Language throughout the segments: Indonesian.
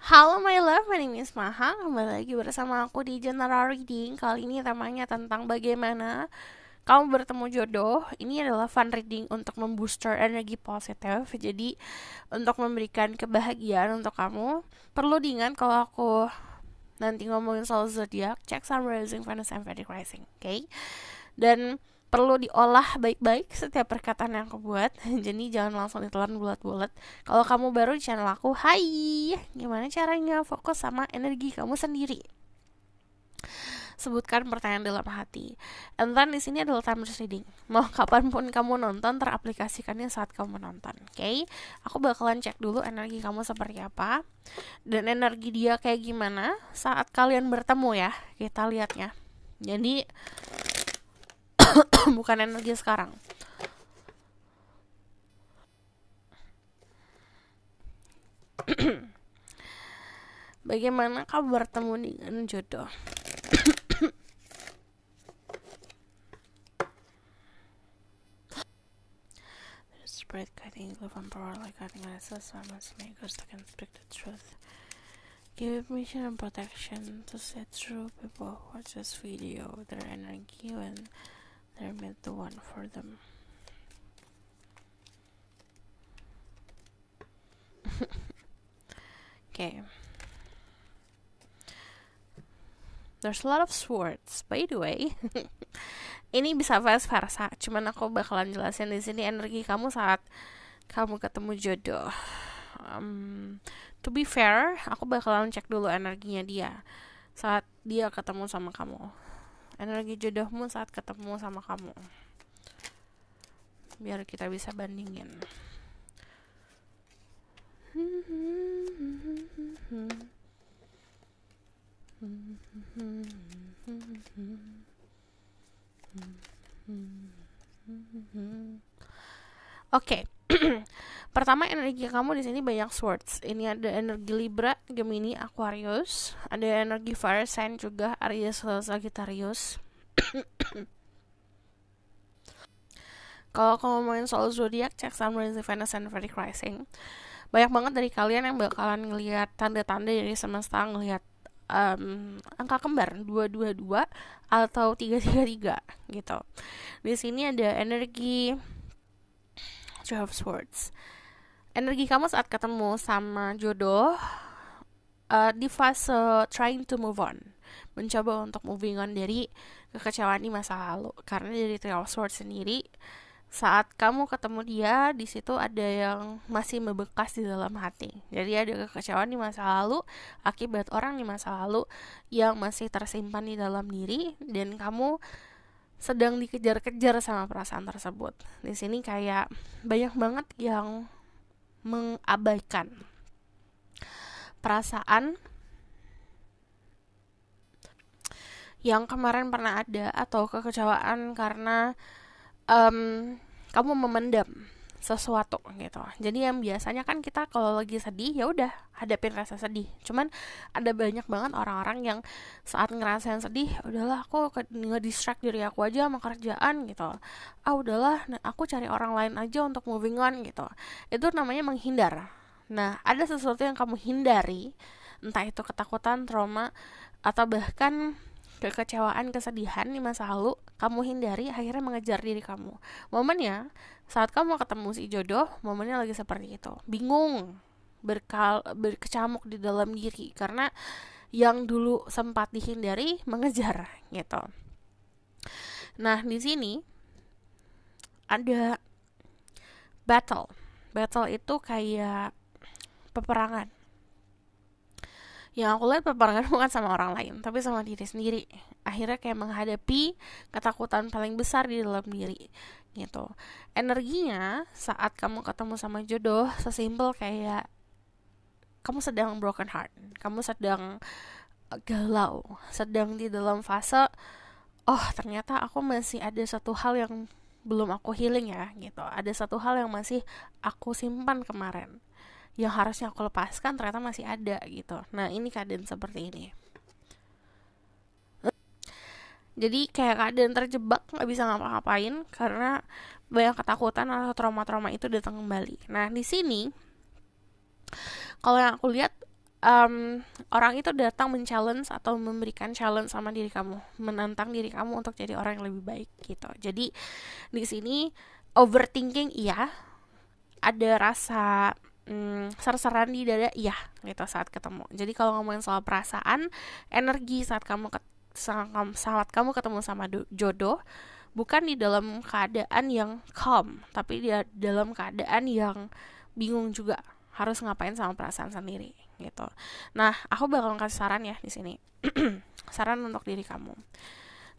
Halo my love, my name is Maha. Kembali lagi bersama aku di General Reading. Kali ini temanya tentang bagaimana kamu bertemu jodoh. Ini adalah fun reading untuk membooster energi positif. Jadi untuk memberikan kebahagiaan untuk kamu. Perlu diingat kalau aku nanti ngomongin soal zodiak, cek Sun, Rising, Venus, and Vedic Rising. Oke? Dan perlu diolah baik-baik setiap perkataan yang aku buat. Jadi jangan langsung ditelan bulat-bulat. Kalau kamu baru di channel aku, hai, gimana caranya fokus sama energi kamu sendiri? Sebutkan pertanyaan dalam hati. And then di sini adalah timeless reading. Mau kapanpun kamu nonton, teraplikasikannya saat kamu nonton. Oke? Aku bakalan cek dulu energi kamu seperti apa dan energi dia kayak gimana saat kalian bertemu ya. Kita lihatnya. Jadi bukan energi sekarang. Bagaimana kamu bertemu dengan jodoh? Spread guiding love and power like guiding glasses, I must make us that can speak the truth. Give mission and protection to set through people who watch this video their energy when they're meant the one for them. Okay. There's a lot of swords, by the way. Ini bisa vice versa, cuman aku bakalan jelasin di sini energi kamu saat kamu ketemu jodoh. To be fair, aku bakalan cek dulu energinya dia saat dia ketemu sama kamu. Energi jodohmu saat ketemu sama kamu. Biar kita bisa bandingin. Oke. Pertama, energi kamu di sini banyak swords. Ini ada energi Libra, Gemini, Aquarius. Ada energi fire sign juga, Aries, Sagittarius. Kalau kamu ngomongin soal zodiak, cek Sun, Rising, Venus, and Vedic Rising. Banyak banget dari kalian yang bakalan ngelihat tanda-tanda dari semesta, ngelihat angka kembar 222 atau 333 gitu. Di sini ada energi Two of Swords. Energi kamu saat ketemu sama jodoh di fase trying to move on, mencoba untuk moving on dari kekecewaan di masa lalu. Karena dari Three of Swords sendiri, saat kamu ketemu dia, di situ ada yang masih membekas di dalam hati. Jadi ada kekecewaan di masa lalu akibat orang di masa lalu yang masih tersimpan di dalam diri, dan kamu sedang dikejar-kejar sama perasaan tersebut. Di sini kayak banyak banget yang mengabaikan perasaan yang kemarin pernah ada, atau kekecewaan karena kamu memendam sesuatu gitu. Jadi yang biasanya kan kita kalau lagi sedih ya udah hadapin rasa sedih. Cuman ada banyak banget orang-orang yang saat ngerasain sedih, udahlah aku nge-distract diri aku aja sama kerjaan gitu. Udahlah aku cari orang lain aja untuk moving on gitu. Itu namanya menghindar. Nah, ada sesuatu yang kamu hindari, entah itu ketakutan, trauma, atau bahkan kekecewaan, kesedihan di masa lalu, kamu hindari, akhirnya mengejar diri kamu. Momennya saat kamu ketemu si jodoh, momennya lagi seperti itu. Bingung, berkecamuk di dalam diri karena yang dulu sempat dihindari mengejar gitu. Nah, di sini ada battle. Battle itu kayak peperangan. Yang aku lihat peperangan bukan sama orang lain, tapi sama diri sendiri. Akhirnya kayak menghadapi ketakutan paling besar di dalam diri gitu. Energinya saat kamu ketemu sama jodoh sesimpel kayak kamu sedang broken heart, kamu sedang galau, sedang di dalam fase ternyata aku masih ada satu hal yang belum aku healing ya gitu. Ada satu hal yang masih aku simpan kemarin, yang harusnya aku lepaskan ternyata masih ada gitu. Nah, ini keadaan seperti ini. Jadi kayak keadaan terjebak, gak bisa ngapa-ngapain karena banyak ketakutan atau trauma-trauma itu datang kembali. Nah, di sini kalau yang aku lihat orang itu datang men-challenge atau memberikan challenge sama diri kamu, menantang diri kamu untuk jadi orang yang lebih baik gitu. Jadi di sini overthinking iya, ada rasa ser-seran di dada iya gitu saat ketemu. Jadi kalau ngomongin soal perasaan, energi saat kamu ketemu sama jodoh, bukan di dalam keadaan yang calm, tapi dia dalam keadaan yang bingung juga harus ngapain sama perasaan sendiri gitu. Nah, aku bakal kasih saran ya di sini. Saran untuk diri kamu.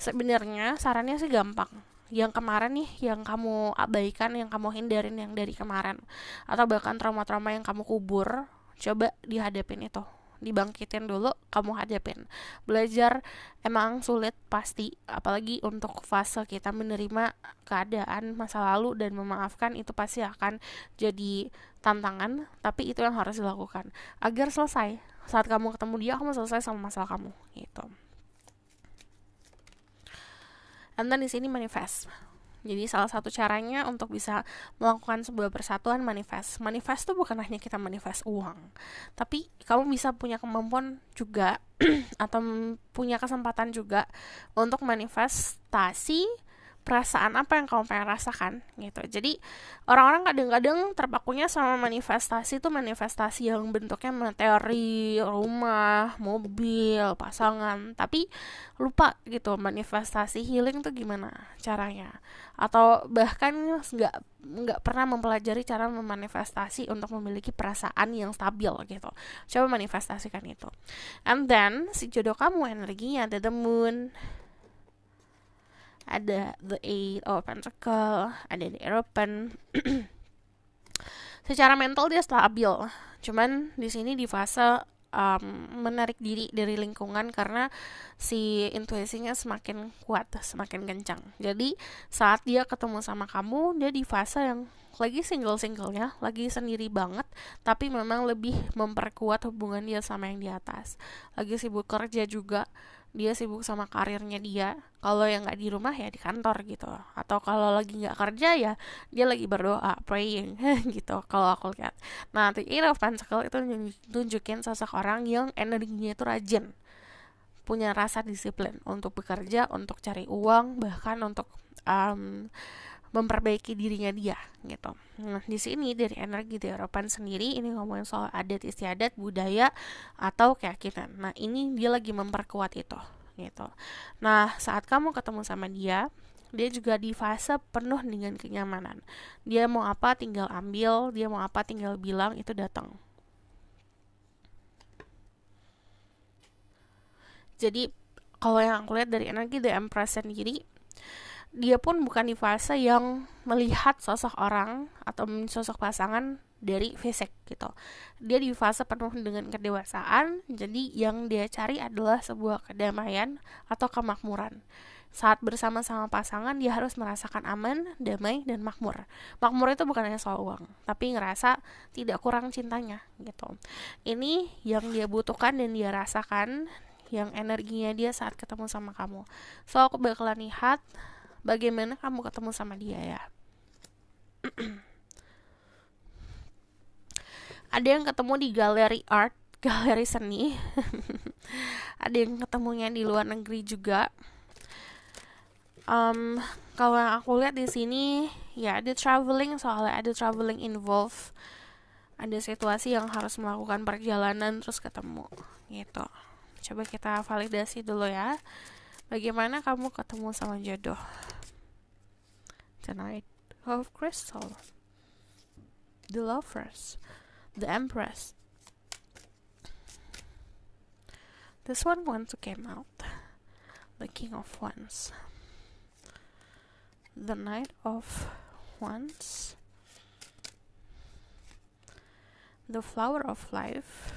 Sebenarnya sarannya sih gampang. Yang kemarin nih, yang kamu abaikan, yang kamu hindarin yang dari kemarin, atau bahkan trauma-trauma yang kamu kubur, coba dihadapin itu, dibangkitin dulu, kamu hadapin. Belajar emang sulit pasti, apalagi untuk fase kita menerima keadaan masa lalu dan memaafkan, itu pasti akan jadi tantangan, tapi itu yang harus dilakukan agar selesai. Saat kamu ketemu dia, kamu selesai sama masalah kamu gitu. And then di sini manifest. Jadi salah satu caranya untuk bisa melakukan sebuah persatuan manifest. Manifest tuh bukan hanya kita manifest uang, tapi kamu bisa punya kemampuan juga atau punya kesempatan juga untuk manifestasi perasaan apa yang kamu pengen rasakan gitu. Jadi orang-orang kadang-kadang terpakunya sama manifestasi itu manifestasi yang bentuknya materi, rumah, mobil, pasangan, tapi lupa gitu manifestasi healing tuh gimana caranya, atau bahkan nggak pernah mempelajari cara memanifestasi untuk memiliki perasaan yang stabil gitu. Coba manifestasikan itu. And then si jodoh kamu energinya ada the moon, ada the eight of pentacle, ada the European. Secara mental dia stabil, cuman di sini di fase menarik diri dari lingkungan karena si intuisinya semakin kuat, semakin kencang. Jadi saat dia ketemu sama kamu, dia di fase yang lagi single-singlenya, lagi sendiri banget, tapi memang lebih memperkuat hubungan dia sama yang di atas. Lagi sibuk kerja juga, dia sibuk sama karirnya dia. Kalau yang nggak di rumah ya di kantor gitu, atau kalau lagi nggak kerja ya dia lagi berdoa, praying gitu kalau aku lihat. Nah, the Eight of Pentacles itu nunjukin sosok orang yang energinya itu rajin, punya rasa disiplin untuk bekerja, untuk cari uang, bahkan untuk memperbaiki dirinya dia gitu. Nah, di sini dari energi di Eropa sendiri ini ngomongin soal adat istiadat, budaya atau keyakinan. Nah, ini dia lagi memperkuat itu gitu. Nah, saat kamu ketemu sama dia, dia juga di fase penuh dengan kenyamanan. Dia mau apa tinggal ambil, dia mau apa tinggal bilang, itu datang. Jadi kalau yang aku lihat dari energi The Empress sendiri, dia pun bukan di fase yang melihat sosok orang atau sosok pasangan dari fisik gitu. Dia di fase penuh dengan kedewasaan, jadi yang dia cari adalah sebuah kedamaian atau kemakmuran. Saat bersama-sama pasangan, dia harus merasakan aman, damai, dan makmur. Makmur itu bukan hanya soal uang, tapi ngerasa tidak kurang cintanya gitu. Ini yang dia butuhkan dan dia rasakan, yang energinya dia saat ketemu sama kamu. So aku bakalan lihat bagaimana kamu ketemu sama dia ya. Ada yang ketemu di galeri art, galeri seni. Ada yang ketemunya di luar negeri juga. Kalau yang aku lihat di sini ya ada traveling, soalnya ada traveling involved. Ada situasi yang harus melakukan perjalanan terus ketemu gitu. Coba kita validasi dulu ya. Bagaimana kamu ketemu sama jodoh? The Knight of Crystal, the Lovers, the Empress. This one wants to came out. The King of Wands, the Knight of Wands, the Flower of Life,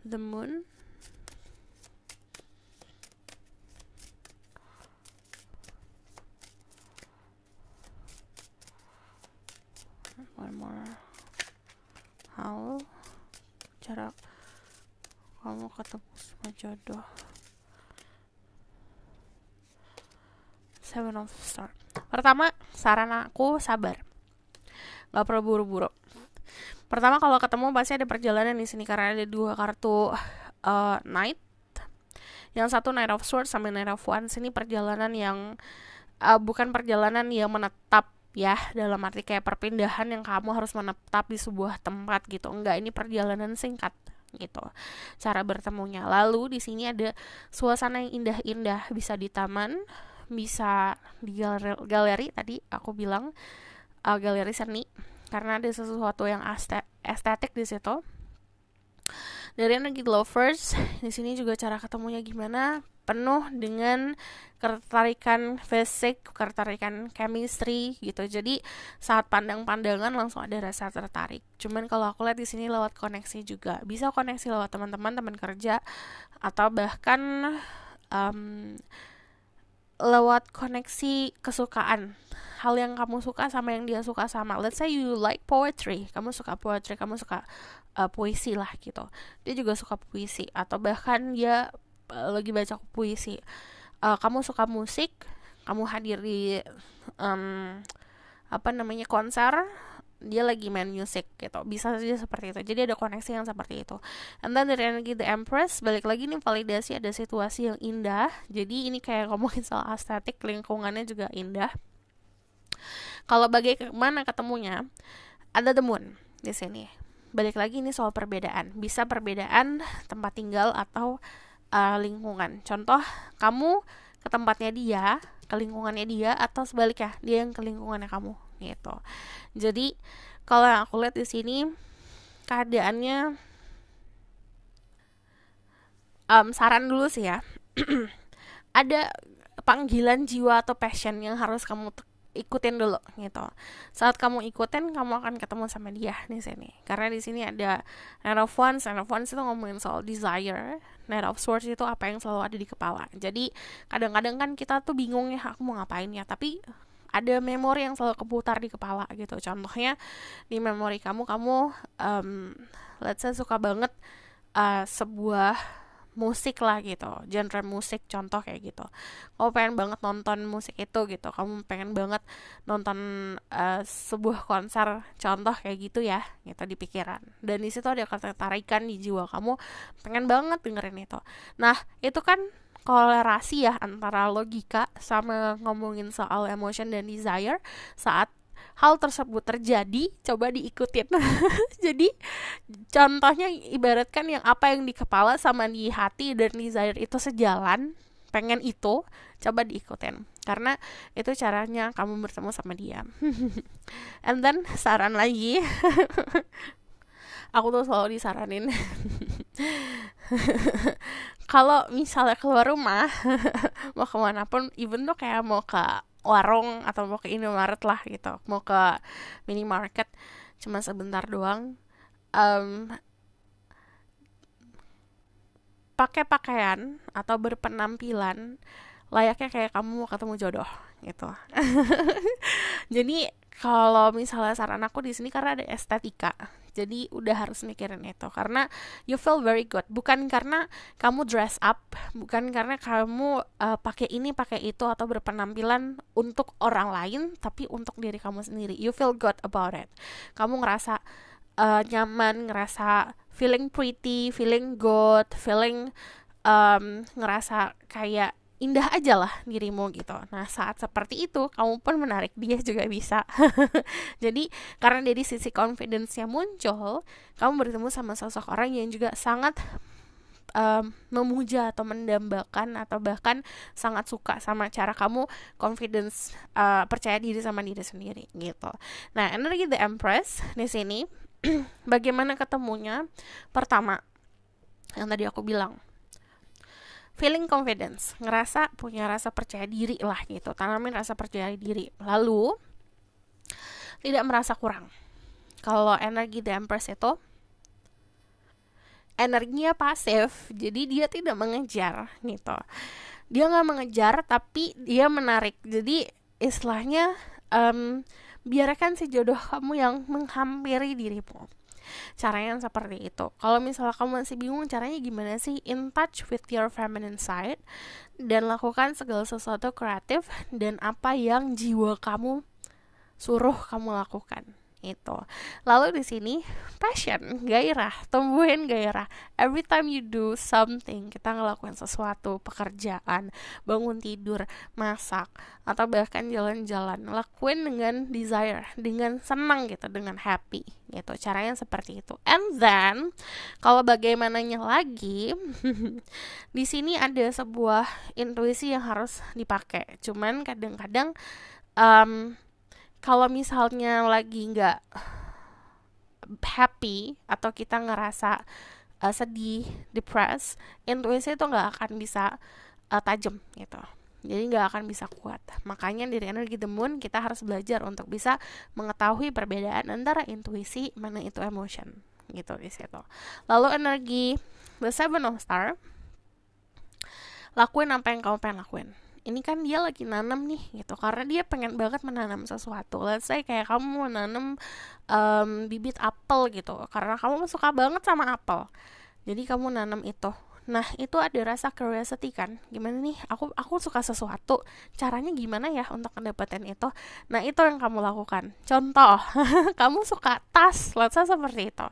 the Moon, one more. How cara kamu ketemu sama jodoh? Seven of Swords. Pertama, saran aku sabar, gak perlu buru-buru. Pertama kalau ketemu pasti ada perjalanan di sini karena ada dua kartu Knight. Yang satu Knight of Swords sama Knight of Wands, ini perjalanan yang bukan perjalanan yang menetap ya, dalam arti kayak perpindahan yang kamu harus menetap di sebuah tempat gitu. Enggak, ini perjalanan singkat gitu cara bertemunya. Lalu di sini ada suasana yang indah-indah, bisa di taman, bisa di galeri tadi aku bilang, galeri seni, karena ada sesuatu yang estetik di situ. Dari energi lovers, di sini juga cara ketemunya gimana, penuh dengan ketertarikan fisik, ketertarikan chemistry gitu. Jadi saat pandang-pandangan langsung ada rasa tertarik. Cuman kalau aku lihat di sini lewat koneksi juga. Bisa koneksi lewat teman-teman, teman kerja, atau bahkan lewat koneksi kesukaan. Hal yang kamu suka sama yang dia suka sama. Let's say you like poetry, kamu suka poetry, kamu suka puisi lah gitu. Dia juga suka puisi, atau bahkan dia lagi baca puisi. Kamu suka musik, kamu hadir di konser, dia lagi main musik gitu. Bisa saja seperti itu. Jadi ada koneksi yang seperti itu. And then dari energi The Empress, balik lagi nih validasi, ada situasi yang indah. Jadi ini kayak ngomongin soal estetik, lingkungannya juga indah. Kalau bagaimana ketemunya, ada The Moon di sini. Balik lagi ini soal perbedaan. Bisa perbedaan tempat tinggal atau lingkungan. Contoh, kamu ke tempatnya dia, ke lingkungannya dia, atau sebaliknya, dia yang ke lingkungannya kamu gitu. Jadi kalau yang aku lihat di sini keadaannya, saran dulu sih ya. Ada panggilan jiwa atau passion yang harus kamu ikutin dulu gitu. Saat kamu ikutin, kamu akan ketemu sama dia di sini. Karena di sini ada Knight of Wands. Knight of Wands itu ngomongin soal desire. Knight of Swords itu apa yang selalu ada di kepala. Jadi kadang-kadang kan kita tuh bingung ya, aku mau ngapain ya, tapi ada memori yang selalu keputar di kepala gitu. Contohnya di memori kamu let's say suka banget sebuah musik lah gitu, genre musik, contoh kayak gitu. Kamu pengen banget nonton musik itu gitu, kamu pengen banget nonton sebuah konser, contoh kayak gitu ya, gitu di pikiran. Dan di situ ada ketertarikan di jiwa kamu, pengen banget dengerin itu. Nah, itu kan kolerasi ya antara logika sama ngomongin soal emotion dan desire. Saat hal tersebut terjadi, coba diikutin. Jadi contohnya ibaratkan yang apa yang di kepala sama di hati dan desire itu sejalan, pengen itu, coba diikutin. Karena itu caranya kamu bertemu sama dia. And then saran lagi, aku tuh selalu disaranin kalau misalnya keluar rumah mau kemana pun, even tuh kayak mau ke warung atau mau ke Indomaret lah gitu, mau ke minimarket cuma sebentar doang, pakai pakaian atau berpenampilan layaknya kayak kamu mau ketemu jodoh gitu. Jadi kalau misalnya saran aku di sini, karena ada estetika, jadi udah harus mikirin itu, karena you feel very good, bukan karena kamu dress up, bukan karena kamu pakai ini pakai itu atau berpenampilan untuk orang lain, tapi untuk diri kamu sendiri. You feel good about it, kamu ngerasa nyaman, ngerasa feeling pretty, feeling good, feeling ngerasa kayak indah aja lah dirimu gitu. Nah, saat seperti itu kamu pun menarik dia juga bisa. Jadi karena dari sisi confidence-nya muncul, kamu bertemu sama sosok orang yang juga sangat memuja atau mendambakan atau bahkan sangat suka sama cara kamu confidence, percaya diri sama diri sendiri gitu. Nah, energi The Empress di sini bagaimana ketemunya? Pertama, yang tadi aku bilang, feeling confidence, ngerasa punya rasa percaya diri lah gitu, tanamin rasa percaya diri. Lalu tidak merasa kurang. Kalau energi The Empress itu energinya pasif, jadi dia tidak mengejar gitu. Dia nggak mengejar, tapi dia menarik. Jadi istilahnya biarkan si jodoh kamu yang menghampiri dirimu. Caranya seperti itu. Kalau misalnya kamu masih bingung caranya gimana sih, in touch with your feminine side dan lakukan segala sesuatu kreatif dan apa yang jiwa kamu suruh kamu lakukan itu. Lalu di sini passion, gairah, tumbuhin gairah. Every time you do something, kita ngelakuin sesuatu, pekerjaan, bangun tidur, masak, atau bahkan jalan-jalan, lakuin dengan desire, dengan senang gitu, dengan happy gitu. Caranya seperti itu. And then kalau bagaimananya lagi, di sini ada sebuah intuisi yang harus dipakai. Cuman kadang-kadang kalau misalnya lagi nggak happy atau kita ngerasa sedih, depressed, intuisi itu nggak akan bisa tajam gitu. Jadi nggak akan bisa kuat. Makanya dari energi the moon kita harus belajar untuk bisa mengetahui perbedaan antara intuisi mana itu emotion gitu di situ. Lalu energi the seven of star, lakuin apa yang kamu pengen lakuin. Ini kan dia lagi nanam nih gitu, karena dia pengen banget menanam sesuatu. Let's say kayak kamu menanam bibit apel gitu, karena kamu suka banget sama apel. Jadi kamu nanam itu. Nah, itu ada rasa curiosity kan. Gimana nih? Aku suka sesuatu. Caranya gimana ya untuk mendapatkan itu? Nah, itu yang kamu lakukan. Contoh, kamu suka tas, let's say seperti itu.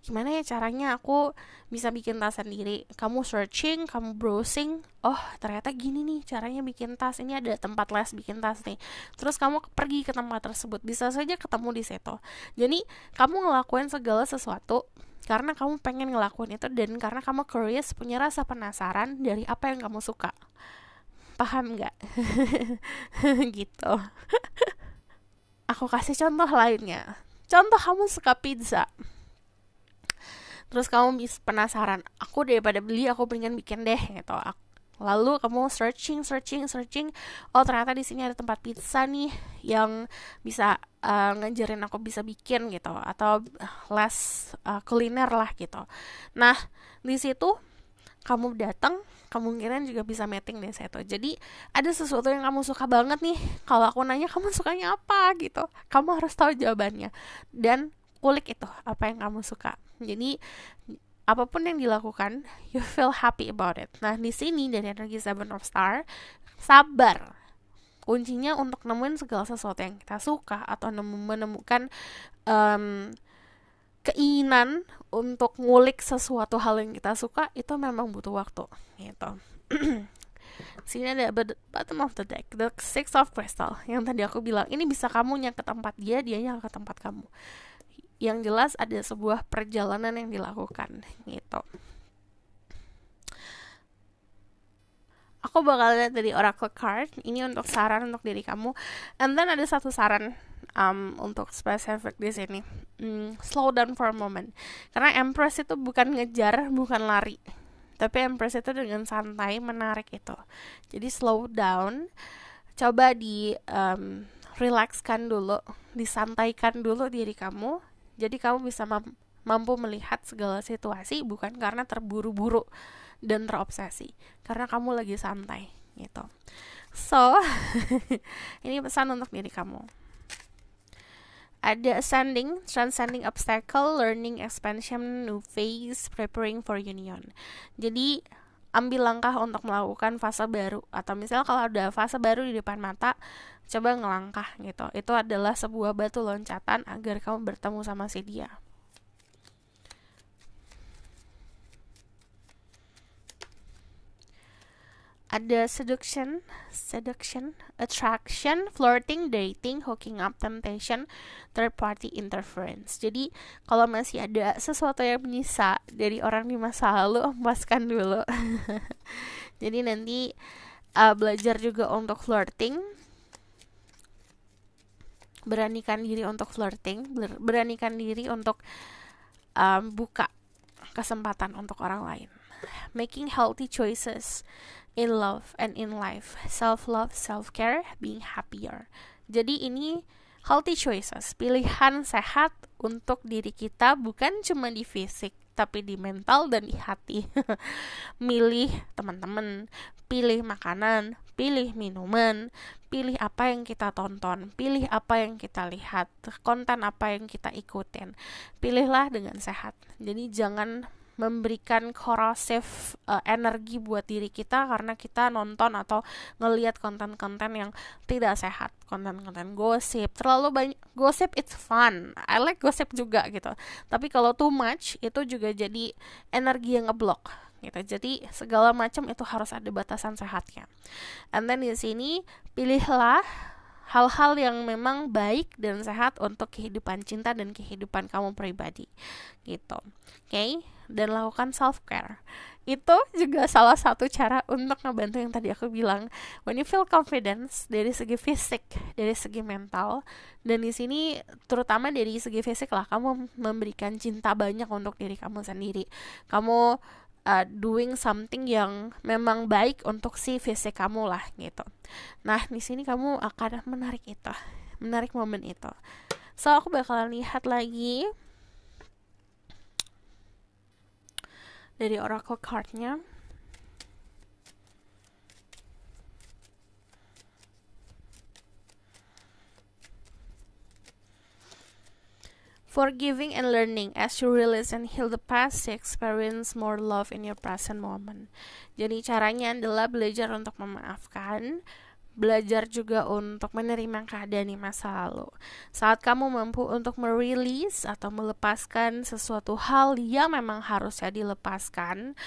Gimana ya caranya aku bisa bikin tas sendiri? Kamu searching, kamu browsing, oh ternyata gini nih caranya bikin tas. Ini ada tempat les bikin tas nih. Terus kamu pergi ke tempat tersebut, bisa saja ketemu di situ. Jadi kamu ngelakuin segala sesuatu karena kamu pengen ngelakuin itu dan karena kamu curious, punya rasa penasaran dari apa yang kamu suka. Paham nggak? Gitu. Aku kasih contoh lainnya. Contoh, kamu suka pizza. Terus kamu bisa penasaran, aku daripada beli aku pengen bikin deh gitu. Lalu kamu searching, oh ternyata di sini ada tempat pizza nih yang bisa ngajarin aku bisa bikin gitu, atau les kuliner lah gitu. Nah di situ kamu datang, kemungkinan juga bisa meeting di situ. Jadi ada sesuatu yang kamu suka banget nih. Kalau aku nanya kamu sukanya apa gitu, kamu harus tahu jawabannya dan kulik itu apa yang kamu suka. Jadi apapun yang dilakukan, you feel happy about it. Nah di sini dari energi Seven of Star, sabar. Kuncinya untuk nemuin segala sesuatu yang kita suka atau menemukan keinginan untuk ngulik sesuatu hal yang kita suka itu memang butuh waktu gitu. Sini ada bottom of the deck, the six of crystal. Yang tadi aku bilang, ini bisa kamu yang ke tempat dia, dianya ke tempat kamu. Yang jelas ada sebuah perjalanan yang dilakukan gitu. Aku bakal lihat dari oracle card. Ini untuk saran untuk diri kamu. And then ada satu saran untuk spesifik di sini. Slow down for a moment. Karena Empress itu bukan ngejar, bukan lari. Tapi Empress itu dengan santai menarik itu. Jadi slow down. Coba relaxkan dulu, disantaikan dulu diri kamu. Jadi kamu bisa mampu melihat segala situasi bukan karena terburu-buru dan terobsesi, karena kamu lagi santai gitu. So, ini pesan untuk diri kamu. Ada ascending, transcending obstacle, learning, expansion, new phase, preparing for union. Jadi ambil langkah untuk melakukan fase baru, atau misalnya kalau ada fase baru di depan mata, coba ngelangkah gitu. Itu adalah sebuah batu loncatan agar kamu bertemu sama si dia. Ada seduction, attraction, flirting, dating, hooking up, temptation, third party interference. Jadi kalau masih ada sesuatu yang menyisa dari orang di masa lalu, lepaskan dulu. Jadi nanti belajar juga untuk flirting, beranikan diri untuk flirting, beranikan diri untuk buka kesempatan untuk orang lain. Making healthy choices in love and in life, self-love, self-care, being happier. Jadi ini healthy choices, pilihan sehat untuk diri kita, bukan cuma di fisik, tapi di mental dan di hati. Milih teman-teman, pilih makanan, pilih minuman, pilih apa yang kita tonton, pilih apa yang kita lihat, konten apa yang kita ikutin. Pilihlah dengan sehat. Jadi jangan memberikan korosif energi buat diri kita karena kita nonton atau ngelihat konten-konten yang tidak sehat, konten-konten gosip. Terlalu banyak gosip, it's fun, I like gosip juga gitu, tapi kalau too much itu juga jadi energi yang ngeblok gitu. Jadi segala macam itu harus ada batasan sehatnya. And then di sini pilihlah hal-hal yang memang baik dan sehat untuk kehidupan cinta dan kehidupan kamu pribadi gitu. Oke? Dan lakukan self care. Itu juga salah satu cara untuk ngebantu yang tadi aku bilang. When you feel confidence dari segi fisik, dari segi mental, dan di sini terutama dari segi fisik lah, kamu memberikan cinta banyak untuk diri kamu sendiri. Kamu doing something yang memang baik untuk si fisik kamu lah gitu. Nah, di sini kamu akan menarik momen itu. So, aku bakalan lihat lagi dari oracle card-nya. Forgiving and learning. As you release and heal the past, you experience more love in your present moment. Jadi caranya adalah belajar untuk memaafkan, belajar juga untuk menerima keadaan di masa lalu. Saat kamu mampu untuk merilis atau melepaskan sesuatu hal yang memang harusnya dilepaskan,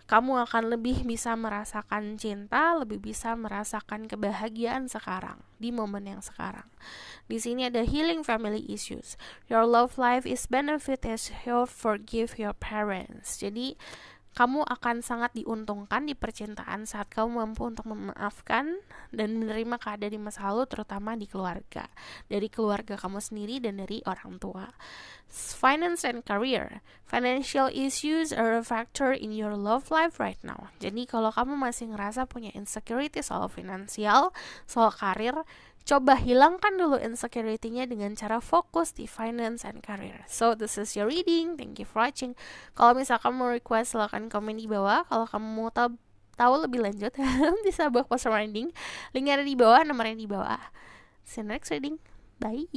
kamu akan lebih bisa merasakan cinta, lebih bisa merasakan kebahagiaan sekarang, di momen yang sekarang. Di sini ada healing family issues. Your love life is benefit as you forgive your parents. Jadi kamu akan sangat diuntungkan di percintaan saat kamu mampu untuk memaafkan dan menerima keadaan di masa lalu, terutama di keluarga, dari keluarga kamu sendiri dan dari orang tua. Finance and career. Financial issues are a factor in your love life right now. Jadi kalau kamu masih ngerasa punya insecurity soal finansial, soal karir, coba hilangkan dulu insecurity-nya dengan cara fokus di finance and career. So, this is your reading. Thank you for watching. Kalau misalkan mau request, silahkan komen di bawah. Kalau kamu mau tahu lebih lanjut, bisa buat poster reading. Linknya ada di bawah, nomornya di bawah. See you next reading. Bye.